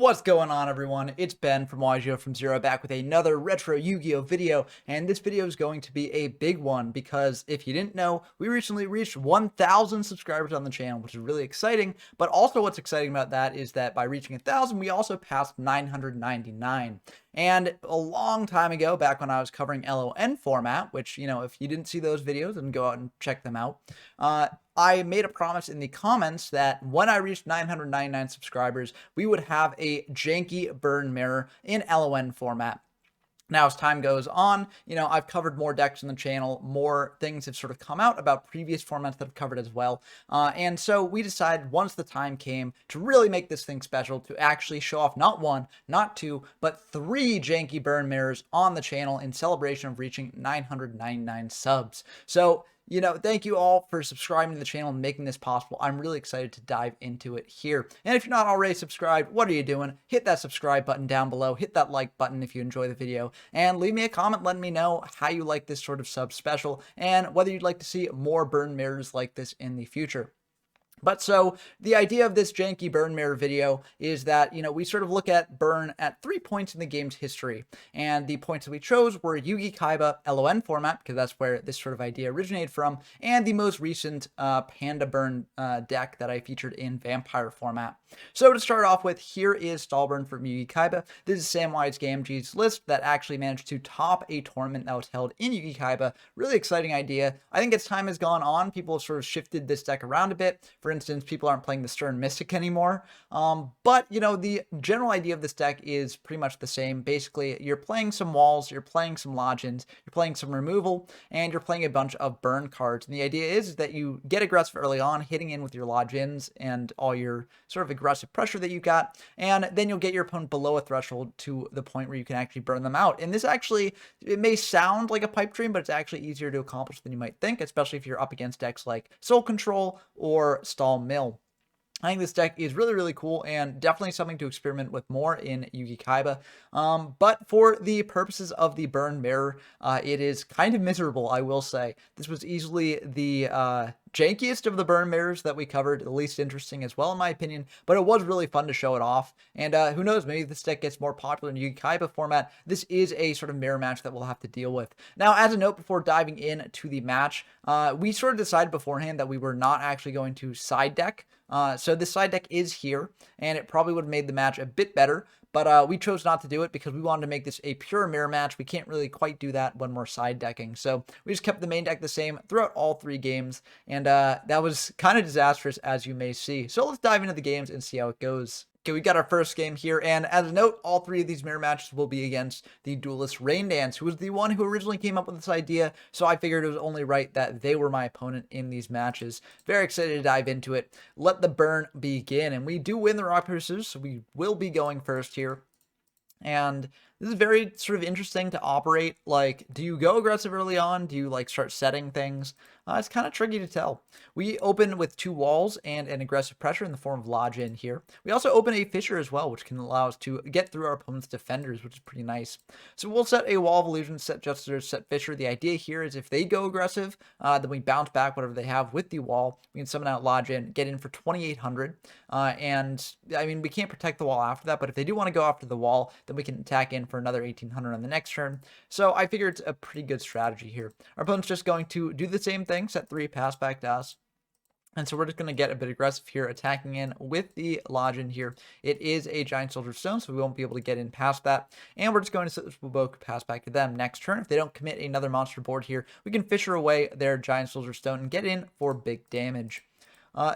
What's going on, everyone? It's Ben from YGO from Zero back with another retro Yu-Gi-Oh video, and this video is going to be a big one because if you didn't know, we recently reached 1,000 subscribers on the channel, which is really exciting. But also what's exciting about that is that by reaching 1,000, we also passed 999. And a long time ago, back when I was covering LON format, which, if you didn't see those videos, then go out and check them out. I made a promise in the comments that when I reached 999 subscribers, we would have a janky burn mirror in LON format. Now, as time goes on, I've covered more decks on the channel, more things have sort of come out about previous formats that I've covered as well. And so we decided once the time came to really make this thing special, to actually show off not one, not two, but 3 janky burn mirrors on the channel in celebration of reaching 999 subs. So, thank you all for subscribing to the channel and making this possible. I'm really excited to dive into it here. And if you're not already subscribed, what are you doing? Hit that subscribe button down below. Hit that like button if you enjoy the video. And leave me a comment letting me know how you like this sort of sub special and whether you'd like to see more burn mirrors like this in the future. But so the idea of this janky burn mirror video is that, we sort of look at burn at 3 points in the game's history. And the points that we chose were Yugi-Kaiba LON format, because that's where this sort of idea originated from, and the most recent Panda burn deck that I featured in Vampire format. So to start off with, here is Stallburn from Yugi-Kaiba. This is Samwise's GameG's list that actually managed to top a tournament that was held in Yugi-Kaiba. Really exciting idea. I think as time has gone on, people have sort of shifted this deck around a bit. For instance, people aren't playing the Stern Mystic anymore. But, the general idea of this deck is pretty much the same. Basically, you're playing some walls, you're playing some logins, you're playing some removal, and you're playing a bunch of burn cards. And the idea is that you get aggressive early on, hitting in with your logins and all your sort of aggressive pressure that you got, and then you'll get your opponent below a threshold to the point where you can actually burn them out. And this actually, it may sound like a pipe dream, but it's actually easier to accomplish than you might think, especially if you're up against decks like Soul Control or Stall Mill. I think this deck is really, really cool and definitely something to experiment with more in Yugi-Kaiba. But for the purposes of the burn mirror, it is kind of miserable, I will say. This was easily the jankiest of the burn mirrors that we covered, the least interesting as well, in my opinion, but it was really fun to show it off. And who knows, maybe this deck gets more popular in Yugi-Kaiba format. This is a sort of mirror match that we'll have to deal with. Now, as a note before diving into the match, we sort of decided beforehand that we were not actually going to side deck. So this side deck is here, and it probably would have made the match a bit better, but we chose not to do it because we wanted to make this a pure mirror match. We can't really quite do that when we're side decking. So we just kept the main deck the same throughout all 3 games, and that was kind of disastrous, as you may see. So let's dive into the games and see how it goes. Okay, we got our first game here, and as a note, all 3 of these mirror matches will be against the duelist Raindance, who was the one who originally came up with this idea, so I figured it was only right that they were my opponent in these matches. Very excited to dive into it. Let the burn begin, and we do win the rock, paper, scissors, so we will be going first here. And this is very sort of interesting to operate. Like, do you go aggressive early on? Do you start setting things? It's kind of tricky to tell. We open with 2 walls and an aggressive pressure in the form of Lodge-In here. We also open a Fissure as well, which can allow us to get through our opponent's defenders, which is pretty nice. So we'll set a Wall of Illusion, set Justers, set Fissure. The idea here is if they go aggressive, then we bounce back whatever they have with the wall. We can summon out Lodge-In, get in for 2,800. And, I mean, we can't protect the wall after that, but if they do want to go after the wall, then we can attack in for another 1,800 on the next turn. So I figure it's a pretty good strategy here. Our opponent's just going to do the same thing, set 3, pass back to us. And so we're just going to get a bit aggressive here, attacking in with the Lodge-In here. It is a Giant Soldier Stone, so we won't be able to get in past that. And we're just going to set this Woboku pass back to them next turn. If they don't commit another monster board here, we can Fissure away their Giant Soldier Stone and get in for big damage.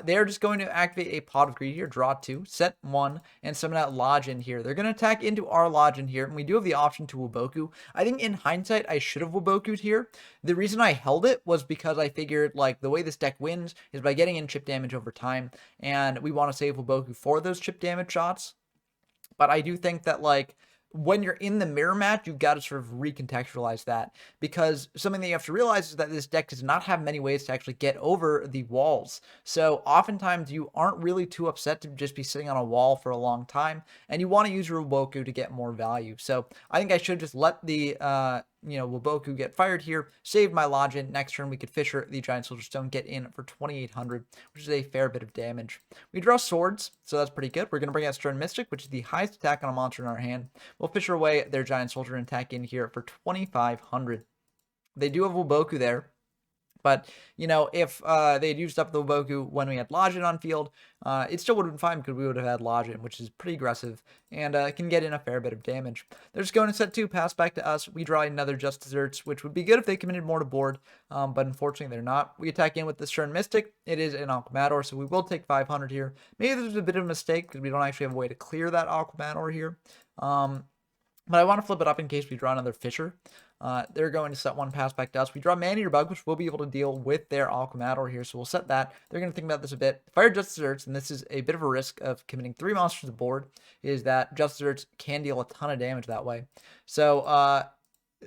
They're just going to activate a Pot of Greed here, draw 2, set 1, and summon out Lodge-In here. They're going to attack into our Lodge-In here, and we do have the option to Woboku. I think in hindsight, I should have Woboku'd here. The reason I held it was because I figured, the way this deck wins is by getting in chip damage over time, and we want to save Woboku for those chip damage shots. But I do think that, when you're in the mirror match, you've got to sort of recontextualize that, because something that you have to realize is that this deck does not have many ways to actually get over the walls. So oftentimes you aren't really too upset to just be sitting on a wall for a long time, and you want to use your Woboku to get more value. So I think I should just let the Woboku get fired here, save my Lodgin. Next turn, we could Fisher the Giant Soldier Stone, get in for 2,800, which is a fair bit of damage. We draw swords, so that's pretty good. We're going to bring out Stern Mystic, which is the highest attack on a monster in our hand. We'll Fisher away their Giant Soldier and attack in here for 2,500. They do have Woboku there. But, if they had used up the Woboku when we had Lodgin on field, it still would have been fine because we would have had Lodgin, which is pretty aggressive and can get in a fair bit of damage. They're just going to set 2, pass back to us. We draw another Just Desserts, which would be good if they committed more to board, but unfortunately they're not. We attack in with the Stern Mystic. It is an Aquamador, so we will take 500 here. Maybe there's a bit of a mistake because we don't actually have a way to clear that Aquamador here. But I want to flip it up in case we draw another Fisher. They're going to set 1, pass back to us. We draw Man-Eater Bug, which we'll be able to deal with their Aquamador here, so we'll set that. They're going to think about this a bit. Fire Just Desserts, and this is a bit of a risk of committing 3 monsters to the board, is that Just Desserts can deal a ton of damage that way. So,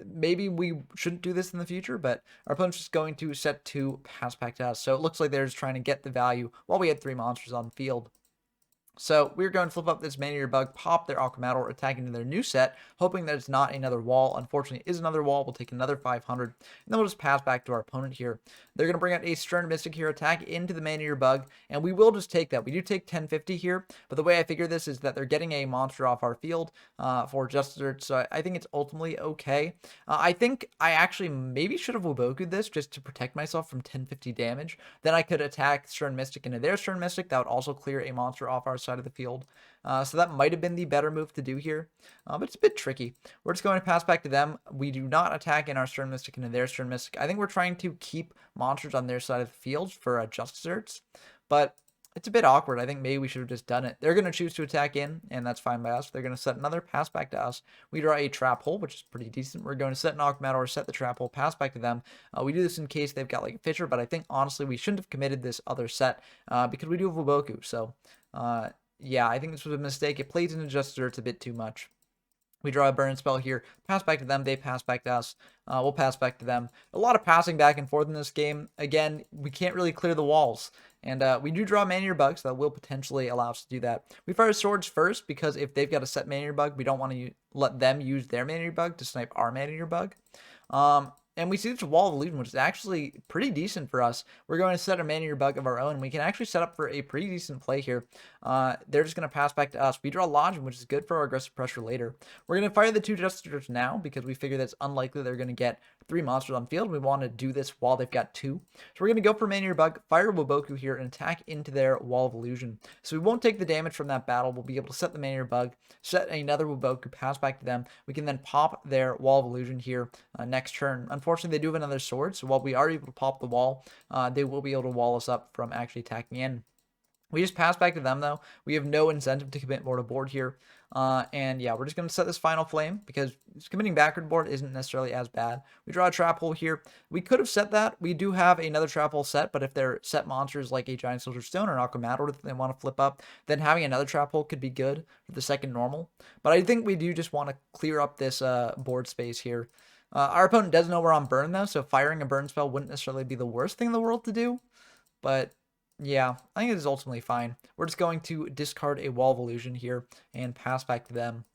maybe we shouldn't do this in the future, but our opponent's just going to set 2, pass back to us. So it looks like they're just trying to get the value while we had 3 monsters on the field. So we're going to flip up this Man-Eater Bug, pop their Aquamador, attack into their new set, hoping that it's not another wall. Unfortunately, it is another wall. We'll take another 500, and then we'll just pass back to our opponent here. They're going to bring out a Stern Mystic here, attack into the Man-Eater Bug, and we will just take that. We do take 1050 here, but the way I figure this is that they're getting a monster off our field for Just Desserts, so I think it's ultimately okay. I think I actually maybe should have Woboku'd this just to protect myself from 1050 damage. Then I could attack Stern Mystic into their Stern Mystic. That would also clear a monster off our side of the field. So that might have been the better move to do here, but it's a bit tricky. We're just going to pass back to them. We do not attack in our Stern Mystic into their Stern Mystic. I think we're trying to keep monsters on their side of the field for Just Desserts, but it's a bit awkward. I think maybe we should have just done it. They're going to choose to attack in, and that's fine by us. They're going to set another, pass back to us. We draw a Trap Hole, which is pretty decent. We're going to set an Aquamador, set the Trap Hole, pass back to them. We do this in case they've got like a Fisher, but I think honestly we shouldn't have committed this other set because we do have Woboku. So yeah, I think this was a mistake. It plays into Just Desserts a bit too much. We draw a Burn Spell here, pass back to them, they pass back to us, we'll pass back to them. A lot of passing back and forth in this game. Again, we can't really clear the walls, and we do draw Man-Eater Bug, so that will potentially allow us to do that. We fire Swords first, because if they've got a set Man-Eater Bug, we don't want to let them use their Man-Eater Bug to snipe our Man-Eater Bug. And we see this Wall of Illusion, which is actually pretty decent for us. We're going to set a Man-Eater Bug of our own. We can actually set up for a pretty decent play here. They're just going to pass back to us. We draw Lodgin, which is good for our aggressive pressure later. We're going to fire the 2 Just Desserts now because we figure that's unlikely they're going to get 3 monsters on field. We want to do this while they've got 2. So we're going to go for Man-Eater Bug, fire Woboku here, and attack into their Wall of Illusion. So we won't take the damage from that battle. We'll be able to set the Man-Eater Bug, set another Woboku, pass back to them. We can then pop their Wall of Illusion here next turn. Unfortunately, they do have another sword, so while we are able to pop the wall, they will be able to wall us up from actually attacking in. We just pass back to them, though. We have no incentive to commit more to board here. And yeah, we're just going to set this final flame because committing backward board isn't necessarily as bad. We draw a Trap Hole here. We could have set that. We do have another Trap Hole set, but if they're set monsters like a Giant Soldier Stone or an Aquamador that they want to flip up, then having another Trap Hole could be good for the second normal. But I think we do just want to clear up this board space here. Our opponent does know we're on burn, though, so firing a burn spell wouldn't necessarily be the worst thing in the world to do. But yeah, I think it is ultimately fine. We're just going to discard a Wall of Illusion here and pass back to them.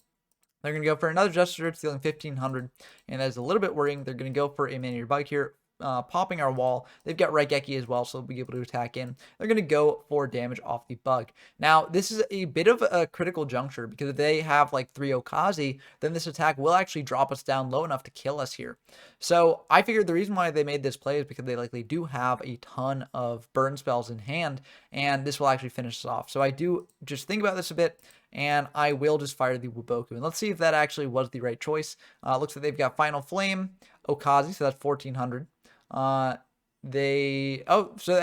They're going to go for another Just Desserts, dealing 1,500, and that is a little bit worrying. They're going to go for a Man-Eater Bug here, popping our wall. They've got Raigeki as well, so they'll be able to attack in. They're going to go for damage off the bug. Now, this is a bit of a critical juncture, because if they have like 3 Okazi, then this attack will actually drop us down low enough to kill us here. So I figured the reason why they made this play is because they likely do have a ton of burn spells in hand, and this will actually finish us off. So I do just think about this a bit, and I will just fire the Woboku. And let's see if that actually was the right choice. Looks like they've got Final Flame, Okazi, so that's 1,400. So I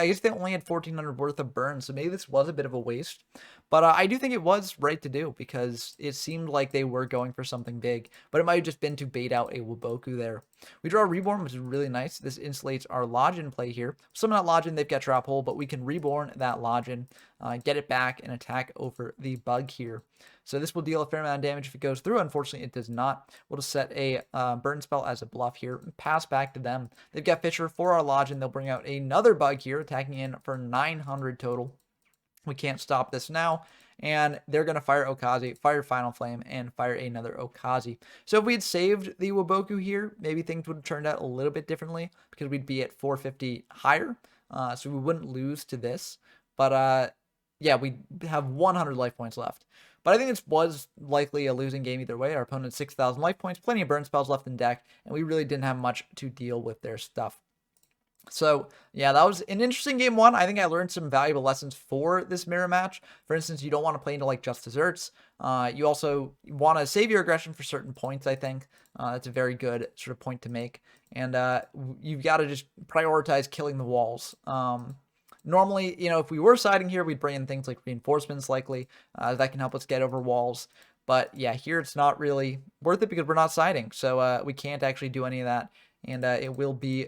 guess they only had 1,400 worth of burn, so maybe this was a bit of a waste. But I do think it was right to do, because it seemed like they were going for something big, but it might have just been to bait out a Woboku there. We draw a Reborn, which is really nice. This insulates our Lodgin play here. Summon that Lodgin, they've got Trap Hole, but we can Reborn that Lodgin, get it back, and attack over the bug here. So this will deal a fair amount of damage if it goes through. Unfortunately, it does not. We'll just set a burn spell as a bluff here. Pass back to them. They've got Fisher for our Lodgin. They'll bring out another bug here, attacking in for 900 total. We can't stop this now. and they're going to fire Okazi, fire Final Flame, and fire another Okazi. So if we had saved the Waboku here, maybe things would have turned out a little bit differently because we'd be at 450 higher, so we wouldn't lose to this. But yeah, we have 100 life points left. But I think this was likely a losing game either way. Our opponent had 6,000 life points, plenty of burn spells left in deck, and we really didn't have much to deal with their stuff. So, yeah, that was an interesting game one. I think I learned some valuable lessons for this mirror match. For instance, you don't want to play into, like, just desserts. You also want to save your aggression for certain points, I think. That's a very good sort of point to make. And you've got to just prioritize killing the walls. Normally, you know, if we were siding here, we'd bring in things like reinforcements likely. That can help us get over walls. But, yeah, here it's not really worth it because we're not siding. So we can't actually do any of that. And it will be...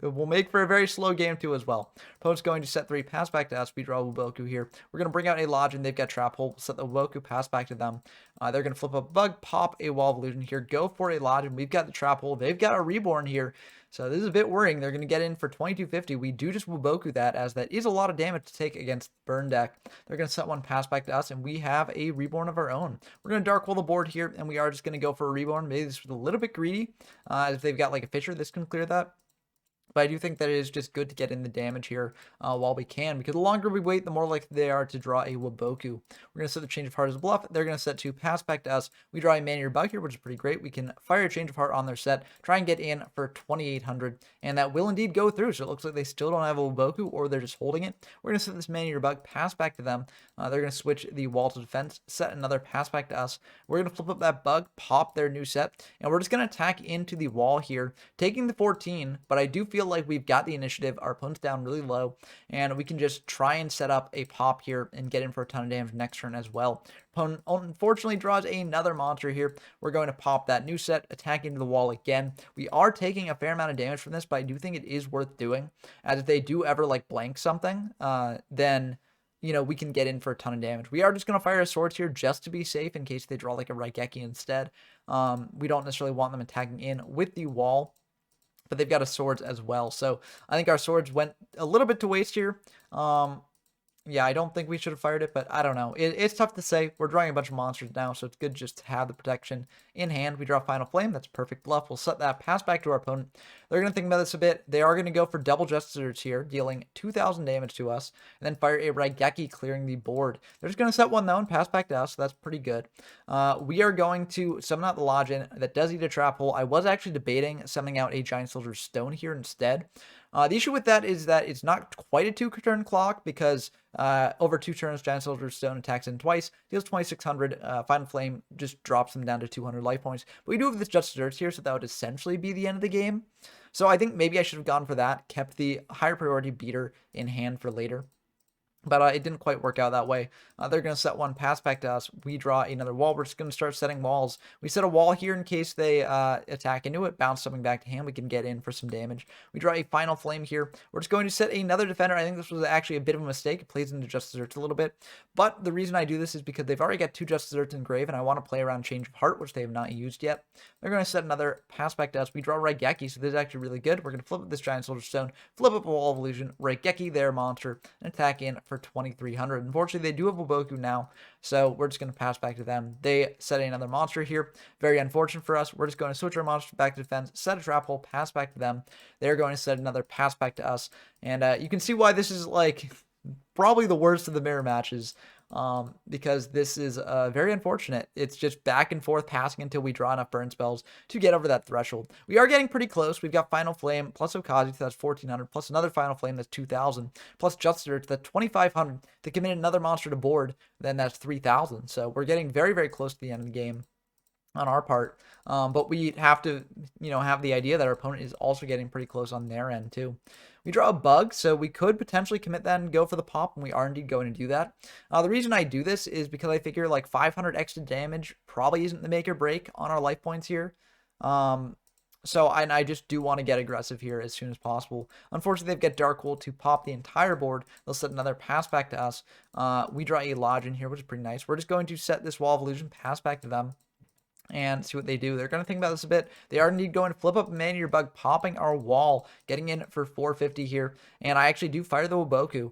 It will make for a very slow game too as well. Opponent's going to set 3, pass back to us. We draw Waboku here. We're going to bring out a Lodge, and they've got Trap Hole. Set the Waboku, pass back to them. They're going to flip a Bug, pop a Wall of Illusion here, go for a Lodge, and we've got the Trap Hole. They've got a Reborn here. So this is a bit worrying. They're going to get in for 2250. We do just Waboku that, as that is a lot of damage to take against Burn deck. They're going to set 1, pass back to us, and we have a Reborn of our own. We're going to Dark Hole the board here, and we are just going to go for a Reborn. Maybe this was a little bit greedy. If they've got like a Fisher, this can clear that. But I do think that it is just good to get in the damage here while we can, because the longer we wait, the more likely they are to draw a Waboku. We're going to set the Change of Heart as a bluff. They're going to set 2, pass back to us. We draw a Manual Bug here, which is pretty great. We can fire a Change of Heart on their set, try and get in for 2,800, and that will indeed go through. So it looks like they still don't have a Waboku, or they're just holding it. We're going to set this Manual Bug, pass back to them. They're going to switch the Wall to Defense, set another, pass back to us. We're going to flip up that Bug, pop their new set, and we're just going to attack into the wall here, taking the 14, but I do feel like we've got the initiative. Our opponent's down really low, and we can just try and set up a pop here and get in for a ton of damage next turn as well. Opponent unfortunately draws another monster here. We're going to pop that new set, attack into the wall again. We are taking a fair amount of damage from this, but I do think it is worth doing, as if they do ever like blank something, then you know, we can get in for a ton of damage. We are just going to fire a Swords here just to be safe in case they draw like a Raigeki instead. We don't necessarily want them attacking in with the wall, but they've got a Swords as well. So I think our Swords went a little bit to waste here. Yeah, I don't think we should have fired it, but I don't know. It's tough to say. We're drawing a bunch of monsters now, so it's good just to have the protection in hand. We draw Final Flame. That's a perfect bluff. We'll set that, pass back to our opponent. They're going to think about this a bit. They are going to go for double Just Desserts here, dealing 2,000 damage to us, and then fire a Raigeki, clearing the board. They're just going to set 1 though and pass back to us, so that's pretty good. We are going to summon out the Lodge in. That does eat a Trap Hole. I was actually debating summoning out a Giant Soldier Stone here instead. The issue with that is that it's not quite a 2-turn clock, because over 2 turns, Giant Soldier Stone attacks in twice, deals 2,600. Final Flame just drops them down to 200 life points. But we do have this Just Desserts here, so that would essentially be the end of the game. So I think maybe I should have gone for that, kept the higher priority beater in hand for later. But it didn't quite work out that way. They're going to set 1, pass back to us. We draw another wall. We're just going to start setting walls. We set a wall here in case they attack into it. Bounce something back to hand. We can get in for some damage. We draw a Final Flame here. We're just going to set another Defender. I think this was actually a bit of a mistake. It plays into Just Desserts a little bit. But the reason I do this is because they've already got 2 Just Desserts in grave, and I want to play around Change of Heart, which they have not used yet. They're going to set another, pass back to us. We draw Raigeki, so this is actually really good. We're going to flip up this Giant Soldier Stone, flip up a Wall of Illusion, Raigeki their monster, and attack in for 2,300. Unfortunately, they do have Waboku now, so we're just going to pass back to them. They set another monster here. Very unfortunate for us. We're just going to switch our monster back to defense, set a Trap Hole, pass back to them. They're going to set another, pass back to us. And you can see why this is like probably the worst of the mirror matches, because this is very unfortunate. It's just back and forth passing until we draw enough burn spells to get over that threshold. We are getting pretty close. We've got Final Flame plus Okazi, so that's 1,400, plus another Final Flame, that's 2,000, plus Just Desserts, that's 2,500. To commit another monster to board, then that's 3,000. So we're getting very, very close to the end of the game on our part, but we have to, you know, have the idea that our opponent is also getting pretty close on their end too. We draw a Bug, so we could potentially commit that and go for the pop, and we are indeed going to do that. The reason I do this is because I figure like 500 extra damage probably isn't the make or break on our life points here. So I just do want to get aggressive here as soon as possible. Unfortunately, they've got Dark Hole to pop the entire board. They'll set another, pass back to us. We draw a Lodge in here, which is pretty nice. We're just going to set this Wall of Illusion, pass back to them. and see what they do. They're going to think about this a bit. They are indeed going to flip up a man-eater bug, popping our wall, getting in for 450 here. And I actually do fire the Waboku.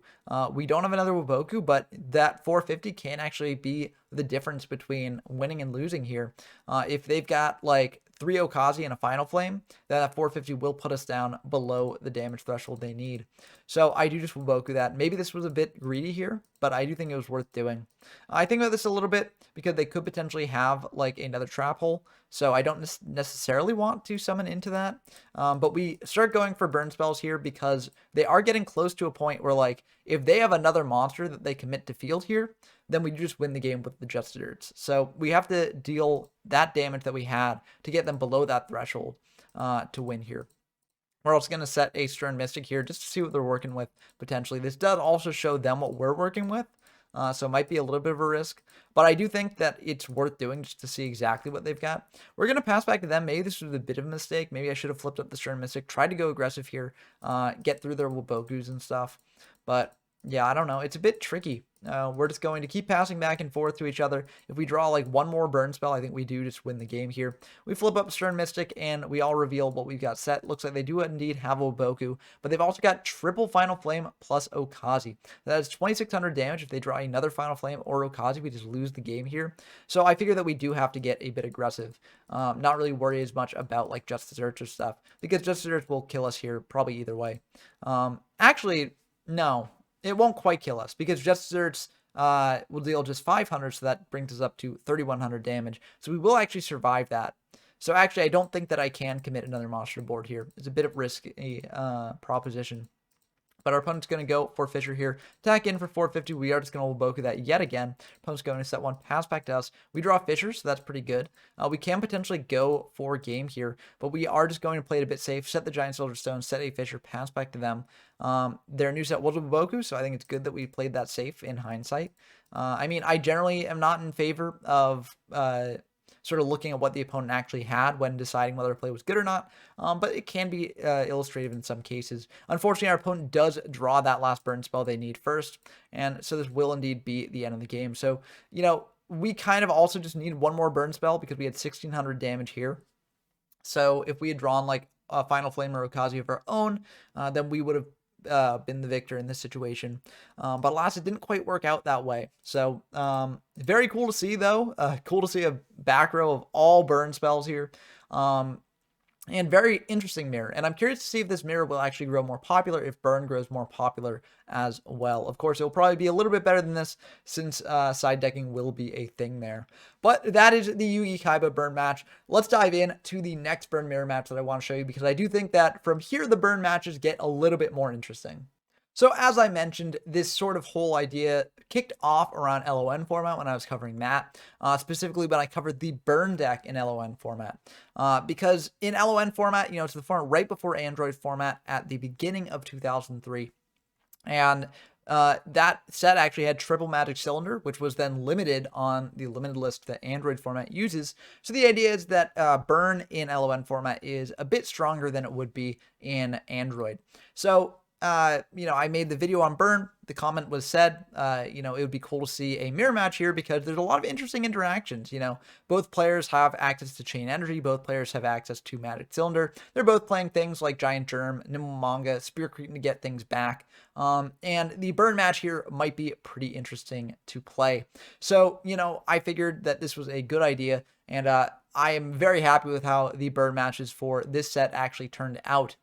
We don't have another Waboku, but that 450 can actually be the difference between winning and losing here. If they've got like 3 Okazi and a Final Flame, then that 450 will put us down below the damage threshold they need. So I do just Waboku that. Maybe this was a bit greedy here, but I do think it was worth doing. I think about this a little bit because they could potentially have like another trap hole. So I don't necessarily want to summon into that. But we start going for burn spells here because they are getting close to a point where like if they have another monster that they commit to field here, then we just win the game with the Just Desserts. So we have to deal that damage that we had to get them below that threshold to win here. We're also going to set a Stern Mystic here just to see what they're working with potentially. This does also show them what we're working with. So it might be a little bit of a risk, but I do think that it's worth doing just to see exactly what they've got. We're going to pass back to them. Maybe this was a bit of a mistake. Maybe I should have flipped up the Stern Mystic, tried to go aggressive here, get through their Wabokus and stuff. But yeah, I don't know. It's a bit tricky. We're just going to keep passing back and forth to each other. If we draw like one more burn spell, I think we do just win the game here. We flip up Stern Mystic and we all reveal what we've got set. Looks like they do indeed have Waboku, but they've also got triple Final Flame plus Okazi. That is 2,600 damage. If they draw another Final Flame or Okazi, we just lose the game here. So I figure that we do have to get a bit aggressive. Not really worry as much about like Just Desserts or stuff because Just Desserts will kill us here probably either way. Actually, no. It won't quite kill us because Just Desserts will deal just 500, so that brings us up to 3,100 damage. So we will actually survive that. So actually, I don't think that I can commit another monster to board here. It's a bit of risky proposition. But our opponent's going to go for Fisher here. Attack in for 450. We are just going to Waboku that yet again. Opponent's going to set one, pass back to us. We draw Fisher, so that's pretty good. We can potentially go for game here, but we are just going to play it a bit safe. Set the Giant Soldier Stone, set a Fisher, pass back to them. Their new set was Waboku, so I think it's good that we played that safe in hindsight. I mean, I generally am not in favor of sort of looking at what the opponent actually had when deciding whether a play was good or not, but it can be illustrative in some cases. Unfortunately, our opponent does draw that last burn spell they need first, and so this will indeed be the end of the game. So, you know, we kind of also just need one more burn spell because we had 1,600 damage here. So if we had drawn like a Final Flame or Okazi of our own, then we would have been the victor in this situation. But alas, it didn't quite work out that way. So very cool to see though. Cool to see a back row of all burn spells here. And very interesting mirror. And I'm curious to see if this mirror will actually grow more popular, if burn grows more popular as well. Of course, it'll probably be a little bit better than this since side decking will be a thing there. But that is the Yugi-Kaiba burn match. Let's dive in to the next burn mirror match that I want to show you because I do think that from here, the burn matches get a little bit more interesting. So as I mentioned, this sort of whole idea kicked off around LON format when I was covering that, specifically when I covered the burn deck in LON format. Because in LON format, you know, it's the format right before Android format at the beginning of 2003. And that set actually had triple magic cylinder, which was then limited on the limited list that Android format uses. So the idea is that burn in LON format is a bit stronger than it would be in Android. So you know, I made the video on burn. The comment was said, you know, it would be cool to see a mirror match here because there's a lot of interesting interactions. You know, both players have access to chain energy. Both players have access to magic cylinder. They're both playing things like giant germ, nimble manga, spear creeping to get things back. And the burn match here might be pretty interesting to play. So, you know, I figured that this was a good idea. And I am very happy with how the burn matches for this set actually turned out.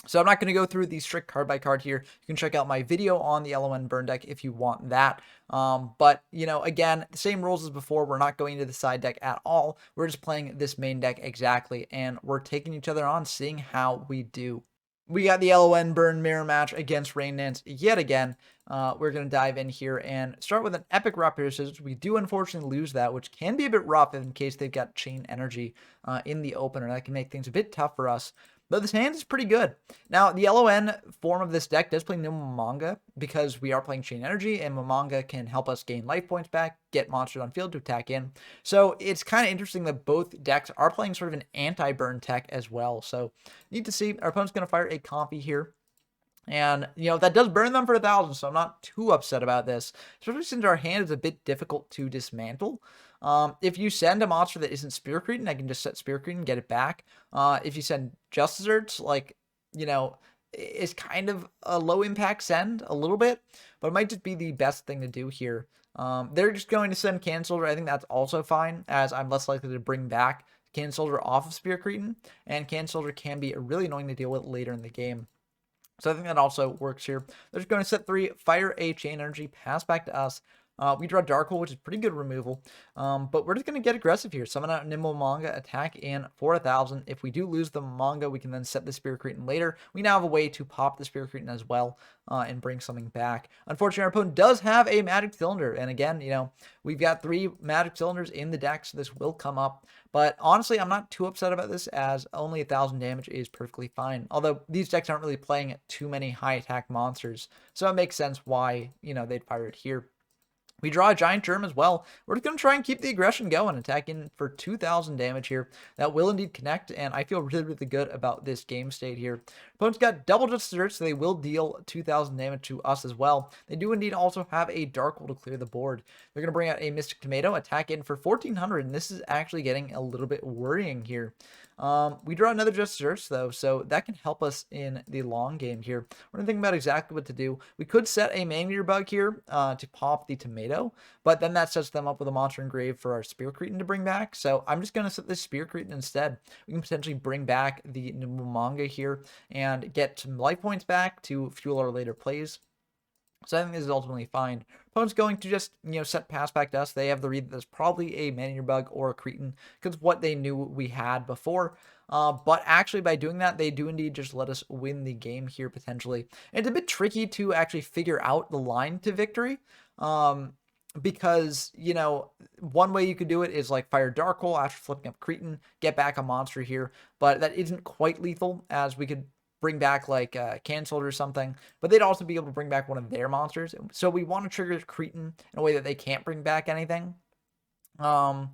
So I'm not going to go through the strict card by card here. You can check out my video on the LON burn deck if you want that. But, you know, again, the same rules as before. We're not going to the side deck at all. We're just playing this main deck exactly, and we're taking each other on, seeing how we do. We got the LON burn mirror match against Rain Dance yet again. We're going to dive in here and start with an epic rock, paper, scissors. We do unfortunately lose that, which can be a bit rough in case they've got chain energy in the opener. That can make things a bit tough for us. But this hand is pretty good. Now, the LON form of this deck does play no Momonga because we are playing Chain Energy, and Momonga can help us gain life points back, get monsters on field to attack in. So it's kind of interesting that both decks are playing sort of an anti-burn tech as well. So need to see. Our opponent's going to fire a Comfy here. And, you know, that does burn them for 1,000, so I'm not too upset about this, especially since our hand is a bit difficult to dismantle. If you send a monster that isn't Spear Cretin, I can just set Spear Cretin and get it back. If you send just desserts, like, you know, it's kind of a low impact send a little bit, but it might just be the best thing to do here. They're just going to send Can Soldier. I think that's also fine, as I'm less likely to bring back Can Soldier off of Spear Cretin, and Can Soldier can be really annoying to deal with later in the game. So I think that also works here. They're just going to set 3, fire a Chain Energy, pass back to us. We draw Dark Hole, which is pretty good removal. But we're just going to get aggressive here. Summon out Nimble Manga, attack in for 1,000. If we do lose the Manga, we can then set the Spear Cretin later. We now have a way to pop the Spear Cretin as well and bring something back. Unfortunately, our opponent does have a Magic Cylinder. And again, you know, we've got 3 Magic Cylinders in the deck, so this will come up. But honestly, I'm not too upset about this, as only 1,000 damage is perfectly fine. Although these decks aren't really playing too many high attack monsters, so it makes sense why, you know, they'd fire it here. We draw a Giant Germ as well. We're just going to try and keep the aggression going, attacking for 2,000 damage here. That will indeed connect, and I feel really, really good about this game state here. Opponent's got double just desserts, so they will deal 2,000 damage to us as well. They do indeed also have a Dark Hole to clear the board. They're going to bring out a Mystic Tomato, attack in for 1,400, and this is actually getting a little bit worrying here. We draw another Just Desserts, though, so that can help us in the long game here. We're going to think about exactly what to do. We could set a Man-Eater Bug here to pop the Tomato, but then that sets them up with a Monster Engrave for our Spear Cretin to bring back, so I'm just going to set this Spear Cretin instead. We can potentially bring back the Nimble Manga here and get some life points back to fuel our later plays. So I think this is ultimately fine. Opponent's going to just, you know, set pass back to us. They have the read that there's probably a Man-Eater Bug or a Cretin, because what they knew we had before. But actually, by doing that, they do indeed just let us win the game here, potentially. And it's a bit tricky to actually figure out the line to victory. Because, you know, one way you could do it is like fire Dark Hole after flipping up Cretin, get back a monster here. But that isn't quite lethal, as we could bring back like Cancelled or something, but they'd also be able to bring back one of their monsters. So we want to trigger Cretin in a way that they can't bring back anything. And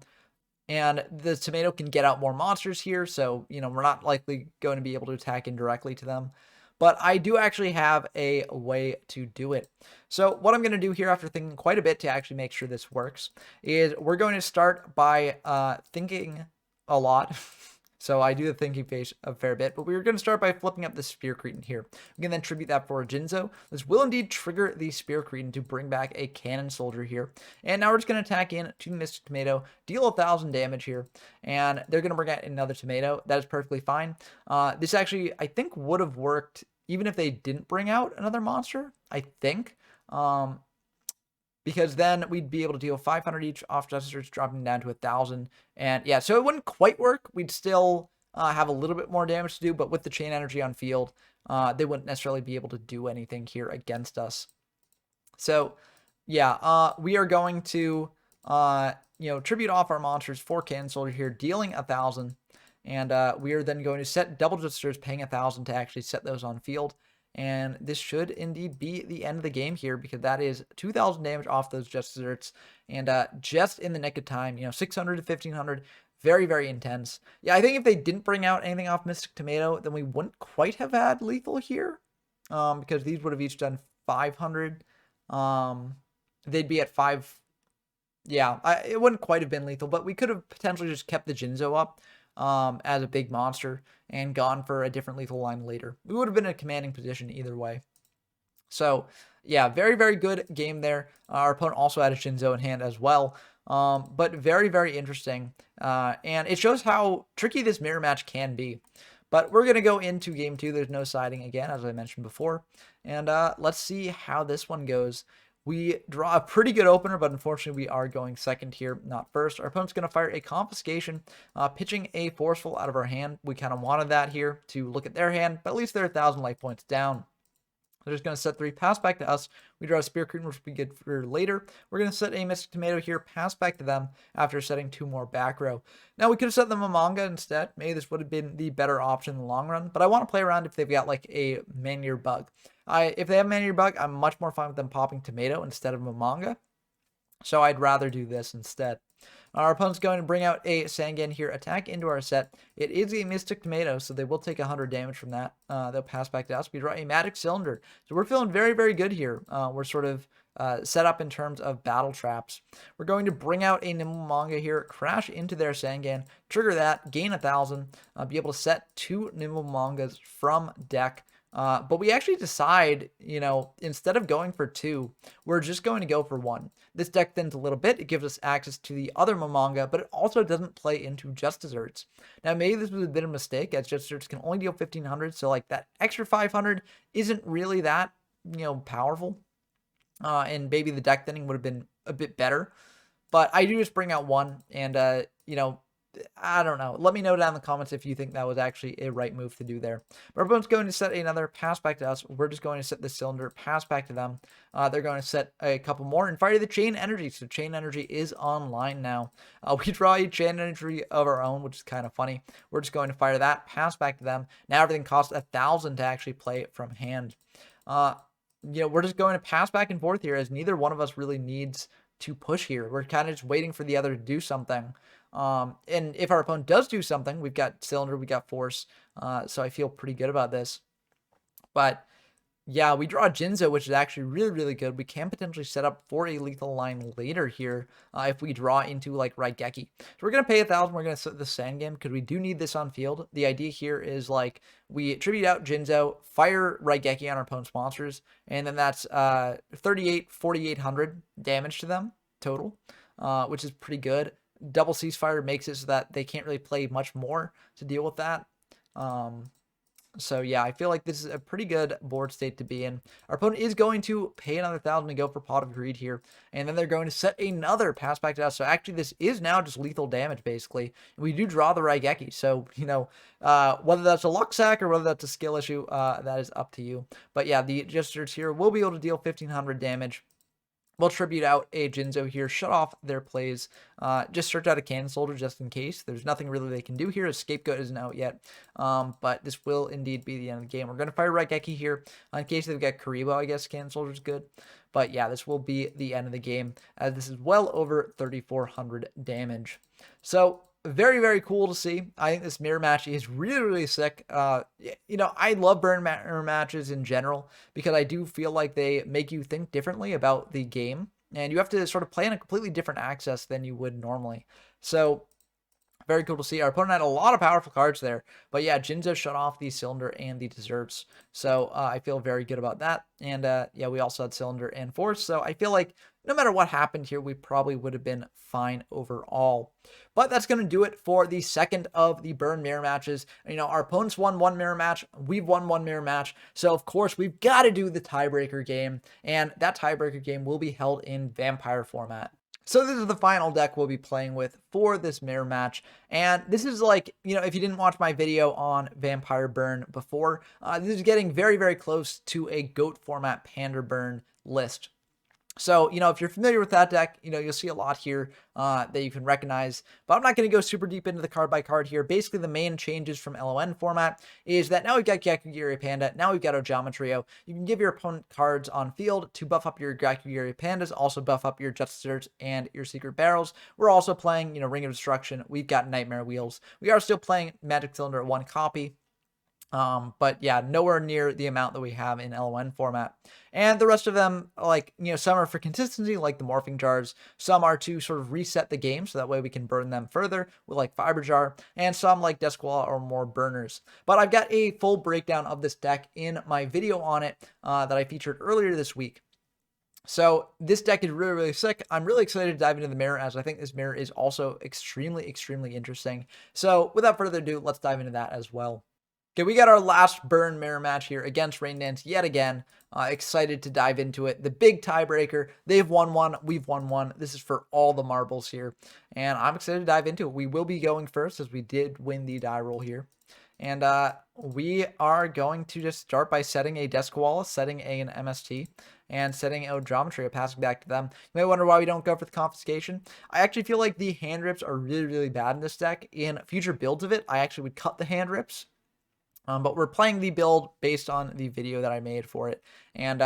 the Tomato can get out more monsters here, so, you know, we're not likely going to be able to attack indirectly to them. But I do actually have a way to do it. So what I'm going to do here, after thinking quite a bit to actually make sure this works, is we're going to start by thinking a lot. So I do the thinking phase a fair bit, but we're going to start by flipping up the Spear Cretin here. We can then tribute that for a Jinzo. This will indeed trigger the Spear Cretin to bring back a Cannon Soldier here. And now we're just going to attack in to the Mystic Tomato, deal 1,000 damage here, and they're going to bring out another Tomato. That is perfectly fine. This actually, I think, would have worked even if they didn't bring out another monster, I think. Because then we'd be able to deal 500 each off Justice, dropping down to 1,000. And yeah, so it wouldn't quite work. We'd still have a little bit more damage to do, but with the Chain Energy on field, they wouldn't necessarily be able to do anything here against us. So yeah, we are going to, you know, tribute off our monsters for Cannon Soldier here, dealing 1,000. And we are then going to set double Justice, paying 1,000 to actually set those on field. And this should indeed be the end of the game here, because that is 2,000 damage off those Just Desserts. And just in the nick of time, you know, 600 to 1,500, very, very intense. Yeah, I think if they didn't bring out anything off Mystic Tomato, then we wouldn't quite have had lethal here. Because these would have each done 500. They'd be at 5. Yeah, it wouldn't quite have been lethal, but we could have potentially just kept the Jinzo up as a big monster and gone for a different lethal line later. We would have been in a commanding position either way. So yeah, very, very good game there. Our opponent also had a Shinzo in hand as well. But very, very interesting. And it shows how tricky this mirror match can be. But we're going to go into game 2. There's no siding again, as I mentioned before. And let's see how this one goes. We draw a pretty good opener, but unfortunately we are going second here, not first. Our opponent's going to fire a Confiscation, pitching a Forceful out of our hand. We kind of wanted that here to look at their hand, but at least they're 1,000 life points down. They're just going to set 3, pass back to us. We draw a Spear Cretin, which will be good for later. We're going to set a Mystic Tomato here, pass back to them after setting 2 more back row. Now, we could have set them a Manga instead. Maybe this would have been the better option in the long run, but I want to play around if they've got like a Man-Eater Bug. If they have Man-Eater Bug, I'm much more fine with them popping Tomato instead of a Manga. So I'd rather do this instead. Our opponent's going to bring out a Sangan here, attack into our set. It is a Mystic Tomato, so they will take 100 damage from that. They'll pass back to us. We draw a Magic Cylinder. So we're feeling very, very good here. We're sort of setup in terms of battle traps. We're going to bring out a Nimble Manga here, crash into their Sangan, trigger that, gain 1,000, be able to set 2 Nimble Mangas from deck. But we actually decide, instead of going for 2, we're just going to go for 1. This deck thins a little bit. It gives us access to the other Mamanga, but it also doesn't play into Just Desserts. Now, maybe this was a bit of a mistake, as Just Desserts can only deal 1,500, so like that extra 500 isn't really that, powerful. And maybe the deck thinning would have been a bit better. But I do just bring out 1, and, I don't know. Let me know down in the comments if you think that was actually a right move to do there. But our opponent's going to set another, pass back to us. We're just going to set this cylinder, pass back to them. They're going to set a couple more and fire the Chain Energy. So Chain Energy is online now. We draw a Chain Energy of our own, which is kind of funny. We're just going to fire that, pass back to them. Now everything costs 1,000 to actually play it from hand. We're just going to pass back and forth here, as neither one of us really needs to push here. We're kind of just waiting for the other to do something. And if our opponent does do something, we've got Cylinder, we got Force, so I feel pretty good about this. But yeah, we draw Jinzo, which is actually really, really good. We can potentially set up for a lethal line later here if we draw into like Raigeki. So we're going to pay 1,000. We're going to set the Sangan because we do need this on field. The idea here is like we tribute out Jinzo, fire Raigeki on our opponent's monsters, and then that's 4,800 damage to them total, which is pretty good. Double Ceasefire makes it so that they can't really play much more to deal with that. So yeah, I feel like this is a pretty good board state to be in. Our opponent is going to pay another 1,000 to go for Pot of Greed here, and then they're going to set another pass back to us. So actually, this is now just lethal damage, basically. We do draw the Raigeki, so, whether that's a luck sack or whether that's a skill issue, that is up to you. But yeah, the Jesters here will be able to deal 1,500 damage. We'll tribute out a Jinzo here, shut off their plays, just search out a Cannon Soldier just in case. There's nothing really they can do here. A Scapegoat isn't out yet, but this will indeed be the end of the game. We're going to fire Raigeki here. In case they've got Karibo, I guess Cannon Soldier's good. But yeah, this will be the end of the game, as this is well over 3,400 damage. So very, very cool to see. I think this mirror match is really, really sick. I love burn mirror matches in general because I do feel like they make you think differently about the game, and you have to sort of play in a completely different access than you would normally. So very cool to see. Our opponent had a lot of powerful cards there. But yeah, Jinzo shut off the Cylinder and the Desserts. So I feel very good about that. And yeah, we also had Cylinder and Force. So I feel like no matter what happened here, we probably would have been fine overall. But that's going to do it for the second of the burn mirror matches. Our opponents won 1 mirror match. We've won 1 mirror match. So, of course, we've got to do the tiebreaker game. And that tiebreaker game will be held in Vampire format. So this is the final deck we'll be playing with for this mirror match. And this is like, if you didn't watch my video on Vampire Burn before, this is getting very, very close to a GOAT format Panda Burn list. So, if you're familiar with that deck, you'll see a lot here that you can recognize. But I'm not going to go super deep into the card by card here. Basically, the main changes from LON format is that now we've got Gyakugiri Panda. Now we've got Ojamatrio. You can give your opponent cards on field to buff up your Gyakugiri Pandas, also buff up your Just Desserts and your Secret Barrels. We're also playing, Ring of Destruction. We've got Nightmare Wheels. We are still playing Magic Cylinder at 1 copy. But yeah, nowhere near the amount that we have in LON format. And the rest of them, like, some are for consistency, like the Morphing Jars. Some are to sort of reset the game, so that way we can burn them further with like Fiber Jar. And some like Deskwa are more burners. But I've got a full breakdown of this deck in my video on it that I featured earlier this week. So this deck is really, really sick. I'm really excited to dive into the mirror, as I think this mirror is also extremely, extremely interesting. So without further ado, let's dive into that as well. Okay, we got our last burn mirror match here against Rain Dance yet again. Excited to dive into it. The big tiebreaker. They've won 1. We've won 1. This is for all the marbles here. And I'm excited to dive into it. We will be going first, as we did win the die roll here. And we are going to just start by setting a Deskawalla, setting an MST, and setting a Geometry, passing back to them. You may wonder why we don't go for the Confiscation. I actually feel like the hand rips are really, really bad in this deck. In future builds of it, I actually would cut the hand rips. But we're playing the build based on the video that I made for it. And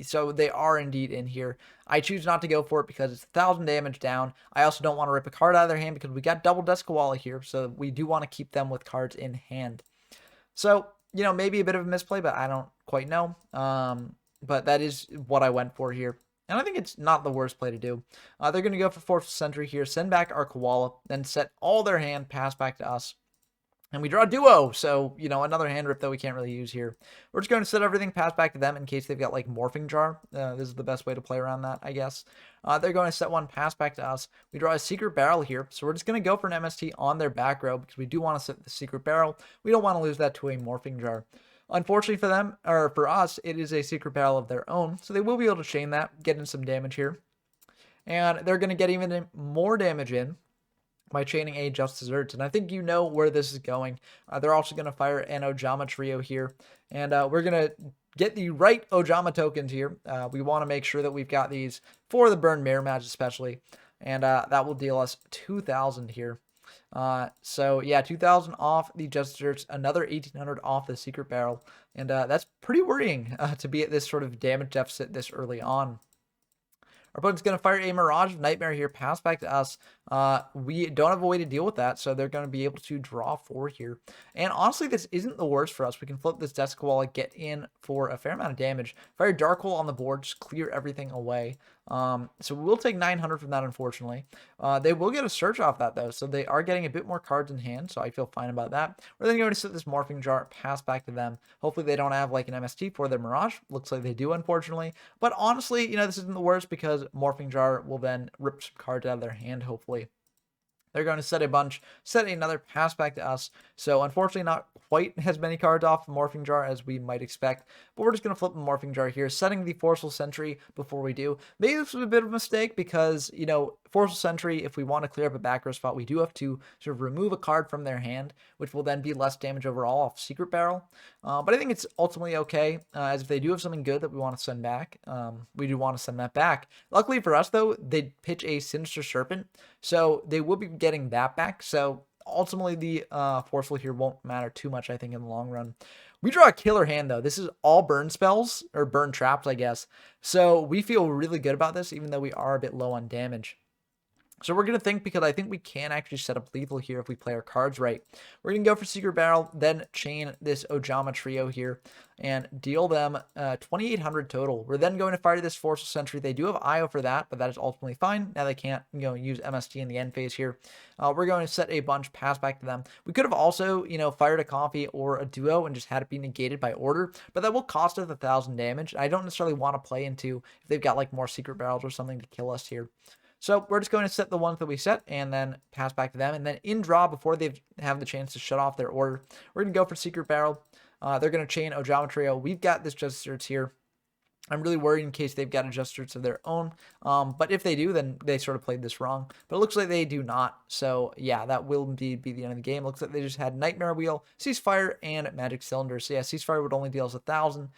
so they are indeed in here. I choose not to go for it because it's 1,000 damage down. I also don't want to rip a card out of their hand because we got double Deskawalla here. So we do want to keep them with cards in hand. So, maybe a bit of a misplay, but I don't quite know. But that is what I went for here. And I think it's not the worst play to do. They're going to go for Forceful Sentry here, send back our Koala, then set all their hand, pass back to us. And we draw a duo, so, another hand rip that we can't really use here. We're just going to set everything, pass back to them in case they've got, like, Morphing Jar. This is the best way to play around that, I guess. They're going to set one, pass back to us. We draw a Secret Barrel here, so we're just going to go for an MST on their back row because we do want to set the Secret Barrel. We don't want to lose that to a Morphing Jar. Unfortunately for them, or for us, it is a Secret Barrel of their own, so they will be able to chain that, get in some damage here. And they're going to get even more damage in by chaining a Just Desserts. And I think you know where this is going. They're also going to fire an Ojama Trio here. And we're going to get the right Ojama tokens here. We want to make sure that we've got these for the Burn Mirror match especially. And that will deal us 2,000 here. So yeah, 2,000 off the Just Desserts, another 1,800 off the Secret Barrel. And that's pretty worrying to be at this sort of damage deficit this early on. Our opponent's going to fire a Mirage of Nightmare here, pass back to us. We don't have a way to deal with that, so they're going to be able to draw 4 here. And honestly, this isn't the worst for us. We can flip this Desk Koala, get in for a fair amount of damage. Fire Dark Hole on the board, just clear everything away. So we'll take 900 from that, unfortunately. They will get a search off that, though, so they are getting a bit more cards in hand, so I feel fine about that. We're then going to set this Morphing Jar, pass back to them. Hopefully they don't have, like, an MST for their Mirage. Looks like they do, unfortunately. But honestly, this isn't the worst because Morphing Jar will then rip some cards out of their hand, hopefully. They're going to set a bunch, set another, pass back to us. So unfortunately not quite as many cards off Morphing Jar as we might expect. But we're just going to flip the Morphing Jar here, setting the Forceful Sentry before we do. Maybe this was a bit of a mistake because, Forceful Sentry, if we want to clear up a back row spot, we do have to sort of remove a card from their hand, which will then be less damage overall off Secret Barrel. But I think it's ultimately okay, as if they do have something good that we want to send back, we do want to send that back. Luckily for us, though, they pitch a Sinister Serpent, so they will be getting that back. So ultimately, the Forceful here won't matter too much, I think, in the long run. We draw a killer hand, though. This is all burn spells, or burn traps, I guess. So we feel really good about this, even though we are a bit low on damage. So we're going to think, because I think we can actually set up lethal here if we play our cards right. We're going to go for Secret Barrel, then chain this Ojama Trio here, and deal them 2,800 total. We're then going to fire this Forceful Sentry. They do have IO for that, but that is ultimately fine. Now they can't, use MST in the end phase here. We're going to set a bunch, pass back to them. We could have also, fired a Coffee or a Duo and just had it be negated by order, but that will cost us 1,000 damage. I don't necessarily want to play into if they've got like more Secret Barrels or something to kill us here. So we're just going to set the ones that we set and then pass back to them. And then in draw, before they have the chance to shut off their order, we're going to go for Secret Barrel. They're going to chain Ojama Trio. We've got this Just Desserts here. I'm really worried in case they've got adjusters of their own. But if they do, then they sort of played this wrong. But it looks like they do not. So yeah, that will indeed be the end of the game. Looks like they just had Nightmare Wheel, Ceasefire, and Magic Cylinder. So yeah, Ceasefire would only deal us 1,000.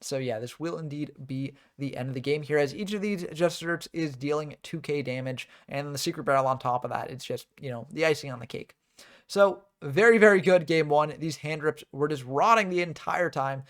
So yeah, this will indeed be the end of the game here, as each of these adjusters is dealing 2k damage, and the Secret Barrel on top of that, it's just, the icing on the cake. So very, very good game one. These hand rips were just rotting the entire time.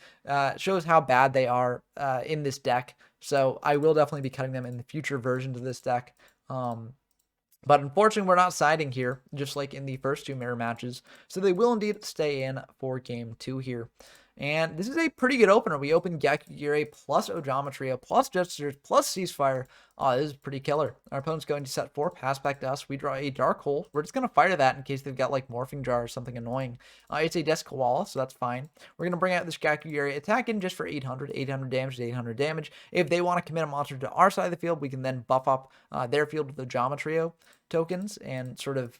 Shows how bad they are in this deck. So I will definitely be cutting them in the future versions of this deck. But unfortunately, we're not siding here, just like in the first 2 mirror matches. So they will indeed stay in for game 2 here. And this is a pretty good opener. We open Gyakugiri plus Ojama Trio plus Gestures plus Ceasefire. Oh, this is pretty killer. Our opponent's going to set 4, pass back to us. We draw a Dark Hole. We're just going to fire that in case they've got like Morphing Jar or something annoying. It's a Desk Koala, so that's fine. We're going to bring out this Gyakugiri, attack in just for 800. 800 damage is 800 damage. If they want to commit a monster to our side of the field, we can then buff up their field with the Ojama Trio tokens and sort of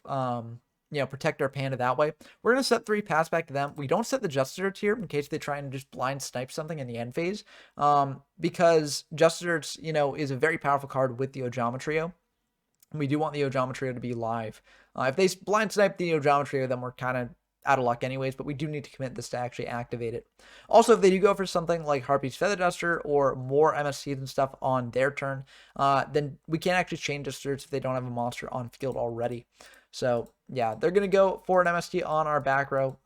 protect our panda that way. We're going to set 3, pass back to them. We don't set the Just Desserts here in case they try and just blind snipe something in the end phase, because Just Desserts, is a very powerful card with the Ojama Trio. We do want the Ojama Trio to be live. If they blind snipe the Ojama Trio, then we're kind of out of luck anyways, but we do need to commit this to actually activate it. Also, if they do go for something like Harpy's Feather Duster or more MSCs and stuff on their turn, then we can't actually chain Just Desserts if they don't have a monster on field already. So yeah, they're going to go for an MST on our back row,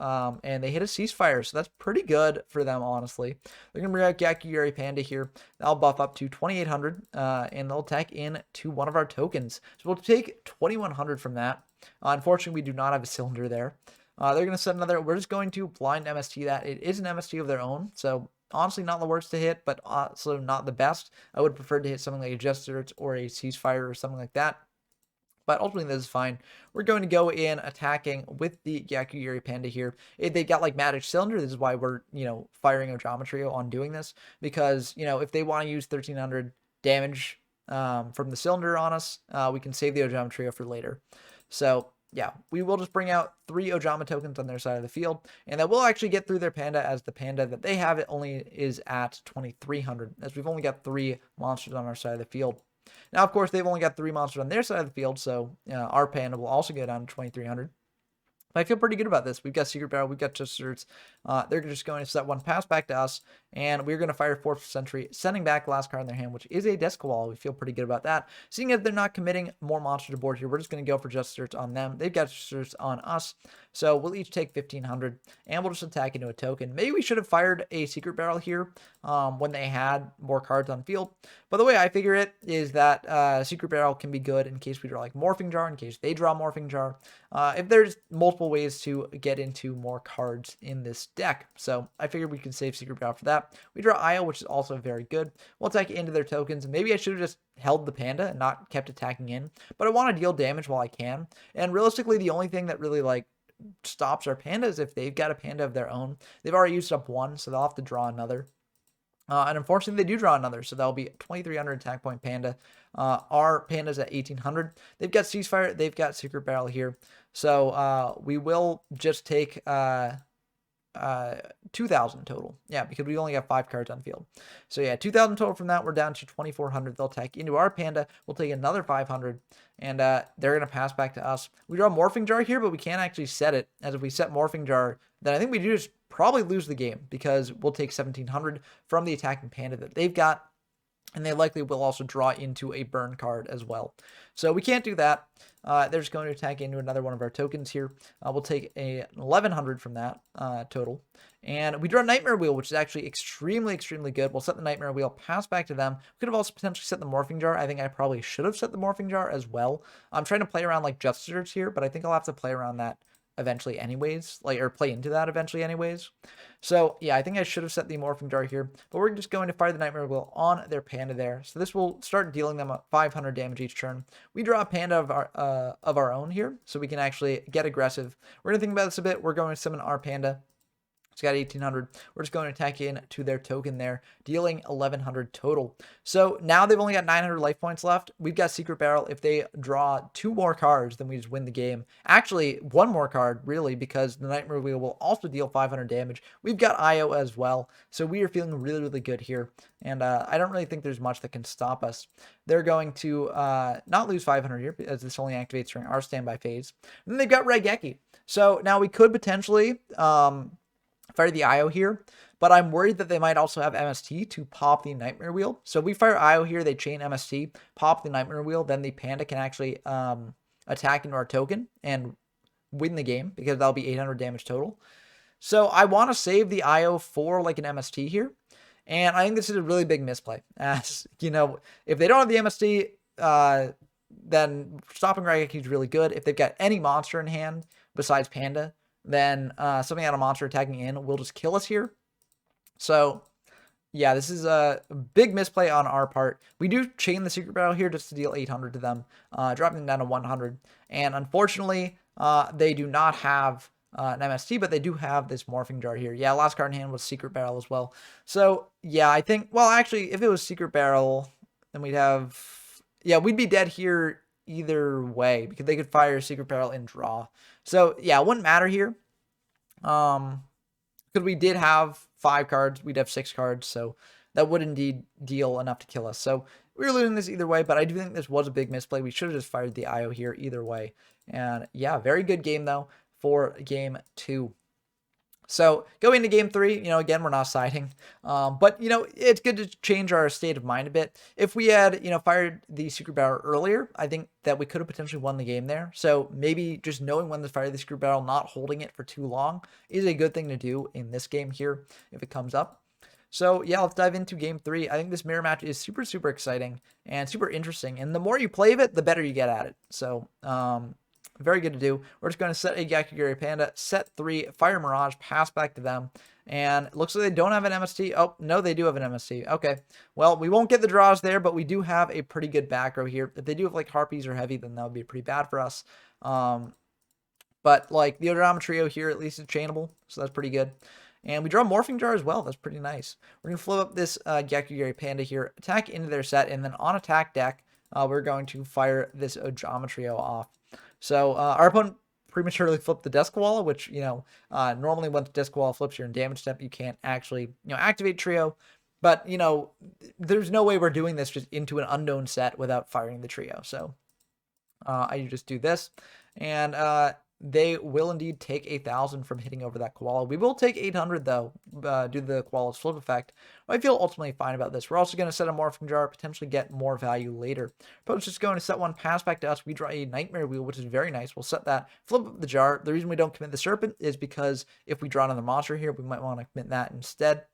and they hit a Ceasefire, so that's pretty good for them, honestly. They're going to bring out Gyakugiri Panda here. That'll buff up to 2,800, and they'll attack in to one of our tokens. So we'll take 2,100 from that. Unfortunately, we do not have a cylinder there. They're going to set another. We're just going to blind MST that. It is an MST of their own, so honestly not the worst to hit, but also not the best. I would prefer to hit something like a Just or a Ceasefire or something like that. But ultimately, this is fine. We're going to go in attacking with the Yakugiri Panda here. They got like Magic Cylinder. This is why we're, firing a Geometry on doing this. Because, if they want to use 1300 damage from the cylinder on us, we can save the Geometry for later. So, yeah, we will just bring out 3 Ojama tokens on their side of the field. And that will actually get through their Panda, as the Panda that they have, it only is at 2300. As we've only got 3 monsters on our side of the field. Now, of course, they've only got 3 monsters on their side of the field, so our Panda will also go down to 2300. But I feel pretty good about this. We've got Secret Barrel, we've got Justers. They're just going to set 1 pass back to us, and we're going to fire 4th Century, sending back the last card in their hand, which is a Discowall. We feel pretty good about that. Seeing as they're not committing more monsters to board here, we're just going to go for Justers on them. They've got Justers on us, so we'll each take 1500, and we'll just attack into a token. Maybe we should have fired a Secret Barrel here when they had more cards on field. But the way I figure it is that Secret Barrel can be good in case we draw like Morphing Jar, in case they draw Morphing Jar. If there's multiple ways to get into more cards in this deck. So I figured we could save Secret Barrel for that. We draw IO, which is also very good. We'll attack into their tokens. Maybe I should have just held the Panda and not kept attacking in. But I want to deal damage while I can. And realistically, the only thing that really stops our Panda is if they've got a Panda of their own. They've already used up 1, so they'll have to draw another. And unfortunately, they do draw another, so that'll be 2300 attack point Panda. Our Panda's at 1800. They've got Ceasefire, they've got Secret Barrel here. So we will just take 2000 total. Yeah, because we only got 5 cards on field. So yeah, 2000 total from that. We're down to 2400. They'll attack into our Panda. We'll take another 500, and they're going to pass back to us. We draw Morphing Jar here, but we can't actually set it, as if we set Morphing Jar, then I think we do just probably lose the game, because we'll take 1700 from the attacking Panda that they've got, and they likely will also draw into a burn card as well. So we can't do that. They're just going to attack into another one of our tokens here. We'll take a 1100 from that total. And we draw Nightmare Wheel, which is actually extremely, extremely good. We'll set the Nightmare Wheel, pass back to them. We could have also potentially set the Morphing Jar. I think I probably should have set the Morphing Jar as well. I'm trying to play around like Justers here, but I think I'll have to play around that eventually anyways, or play into that eventually anyways. So yeah, I think I should have set the Morphing Jar here, but we're just going to fire the Nightmare Wheel on their Panda there. So this will start dealing them 500 damage each turn. We draw a Panda of our own here, so we can actually get aggressive. We're going to think about this a bit. We're going to summon our Panda. It's got 1800. We're just going to attack in to their token there, dealing 1100 total. So now they've only got 900 life points left. We've got Secret Barrel. If they draw 2 more cards, then we just win the game. Actually, 1 more card, really, because the Nightmare Wheel will also deal 500 damage. We've got IO as well, so we are feeling really, really good here. And I don't really think there's much that can stop us. They're going to not lose 500 here, as this only activates during our standby phase. And then they've got Raigeki. So now we could potentially fire the IO here, but I'm worried that they might also have MST to pop the Nightmare Wheel. So if we fire IO here, they chain MST, pop the Nightmare Wheel, then the Panda can actually attack into our token and win the game, because that'll be 800 damage total. So I want to save the IO for like an MST here, and I think this is a really big misplay. As you know, if they don't have the MST, then stopping Raigeki is really good. If they've got any monster in hand besides Panda, then something out of monster attacking in will just kill us here. So yeah, this is a big misplay on our part. We do chain the Secret Barrel here just to deal 800 to them, dropping them down to 100. And unfortunately, they do not have an MST, but they do have this Morphing Jar here. Yeah, last card in hand was Secret Barrel as well. So yeah, I think, well, actually, if it was Secret Barrel, then we'd have, yeah, we'd be dead here either way, because they could fire Secret Barrel and draw. So yeah, it wouldn't matter here. Because we did have 5 cards, we'd have 6 cards, so that would indeed deal enough to kill us. So we were losing this either way, but I do think this was a big misplay. We should have just fired the IO here either way. And yeah, very good game though for game 2. So going into game 3, again, we're not siding, but it's good to change our state of mind a bit. If we had, fired the Secret Barrel earlier, I think that we could have potentially won the game there. So maybe just knowing when to fire the Secret Barrel, not holding it for too long, is a good thing to do in this game here if it comes up. So yeah, let's dive into game 3. I think this mirror match is super, super exciting and super interesting. And the more you play of it, the better you get at it. So Very good to do. We're just going to set a Gyakugiri Panda, set 3, Fire Mirage, pass back to them. And it looks like they don't have an MST. Oh, no, they do have an MST. Okay. Well, we won't get the draws there, but we do have a pretty good back row here. If they do have like Harpies or Heavy, then that would be pretty bad for us. But like the Odorama Trio here, at least it's chainable, so that's pretty good. And we draw Morphing Jar as well. That's pretty nice. We're going to flip up this Gyakugiri Panda here, attack into their set, and then on attack deck, we're going to fire this Odorama Trio off. So our opponent prematurely flipped the Desk Koala, which, normally when the Desk Koala flips, you're in damage step. You can't actually, activate Trio. But, there's no way we're doing this just into an unknown set without firing the Trio. So I just do this. And they will indeed take 1,000 from hitting over that Koala. We will take 800, though, due to the Koala's flip effect. I feel ultimately fine about this. We're also going to set a Morphing Jar, potentially get more value later. Opponent's just going to set one, pass back to us. We draw a Nightmare Wheel, which is very nice. We'll set that, flip up the jar. The reason we don't commit the Serpent is because if we draw another monster here, we might want to commit that instead.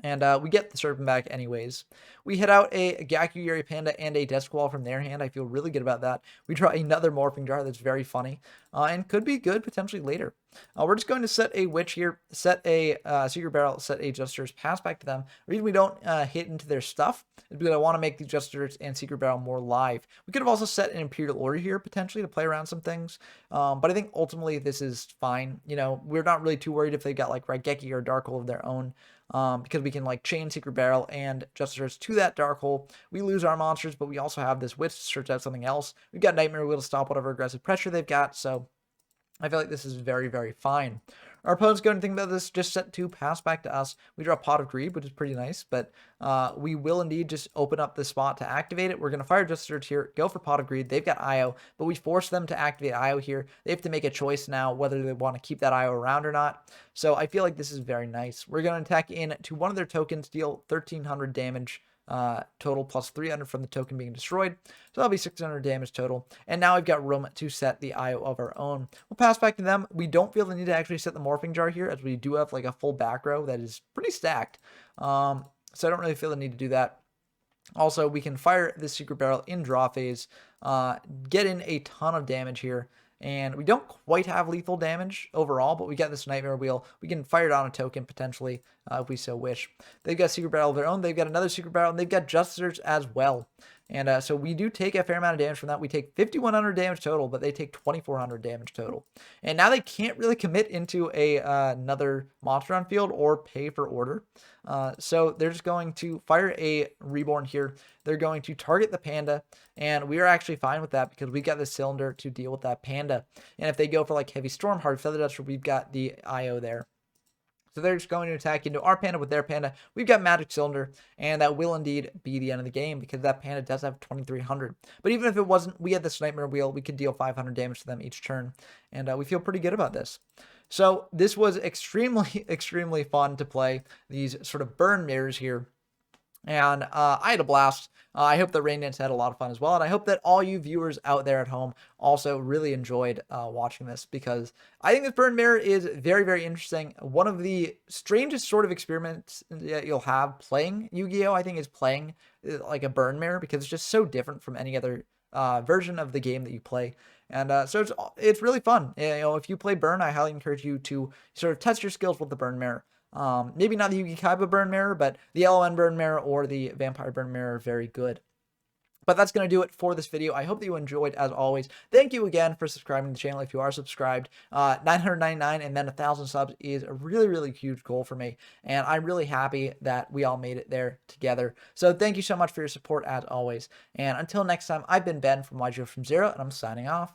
And we get the Serpent back anyways. We hit out a Gyakugiri Panda and a Desk Koala from their hand. I feel really good about that. We draw another Morphing Jar that's very funny and could be good potentially later. We're just going to set a Witch here, set a Secret Barrel, set a Jesters, pass back to them. The reason we don't hit into their stuff is because I want to make the Jesters and Secret Barrel more live. We could have also set an Imperial Order here potentially to play around some things, but I think ultimately this is fine. We're not really too worried if they got like Raigeki or Dark Hole of their own. Because we can like chain Secret Barrel and Justers to that Dark Hole. We lose our monsters, but we also have this Witch to search out something else. We've got Nightmare Wheel to stop whatever aggressive pressure they've got, so I feel like this is very, very fine. Our opponent's going to think about this, just set 2, pass back to us. We draw Pot of Greed, which is pretty nice, but we will indeed just open up the spot to activate it. We're going to fire Justers here, go for Pot of Greed. They've got IO, but we force them to activate IO here. They have to make a choice now whether they want to keep that IO around or not. So I feel like this is very nice. We're going to attack in to one of their tokens, deal 1,300 damage total plus 300 from the token being destroyed. So that'll be 600 damage total. And now we've got room to set the IO of our own. We'll pass back to them. We don't feel the need to actually set the Morphing Jar here, as we do have like a full back row that is pretty stacked. So I don't really feel the need to do that. Also, we can fire this Secret Barrel in draw phase, get in a ton of damage here. And we don't quite have lethal damage overall, but we got this Nightmare Wheel. We can fire it on a token potentially if we so wish. They've got Secret Barrel of their own. They've got another Secret Barrel, and they've got Justers as well. And so we do take a fair amount of damage from that. We take 5,100 damage total, but they take 2,400 damage total. And now they can't really commit into another monster on field or pay for order. So they're just going to fire a Reborn here. They're going to target the Panda, and we are actually fine with that because we got the Cylinder to deal with that Panda. And if they go for like Heavy Storm, Hard Feather Duster, we've got the IO there. So they're just going to attack into our Panda with their Panda. We've got Magic Cylinder, and that will indeed be the end of the game because that Panda does have 2,300. But even if it wasn't, we had this Nightmare Wheel. We could deal 500 damage to them each turn, and we feel pretty good about this. So this was extremely, extremely fun to play these sort of burn mirrors here. And I had a blast. I hope that Rain Dance had a lot of fun as well. And I hope that all you viewers out there at home also really enjoyed watching this, because I think this burn mirror is very, very interesting. One of the strangest sort of experiments that you'll have playing Yu-Gi-Oh! I think is playing like a burn mirror, because it's just so different from any other version of the game that you play. And so it's really fun. If you play Burn, I highly encourage you to sort of test your skills with the Burn Mirror. Maybe not the Yugi-Kaiba Burn Mirror, but the LON Burn Mirror or the Vampire Burn Mirror are very good. But that's going to do it for this video. I hope that you enjoyed, as always. Thank you again for subscribing to the channel if you are subscribed. 999 and then 1,000 subs is a really, really huge goal for me. And I'm really happy that we all made it there together. So thank you so much for your support, as always. And until next time, I've been Ben from YGO from Zero, and I'm signing off.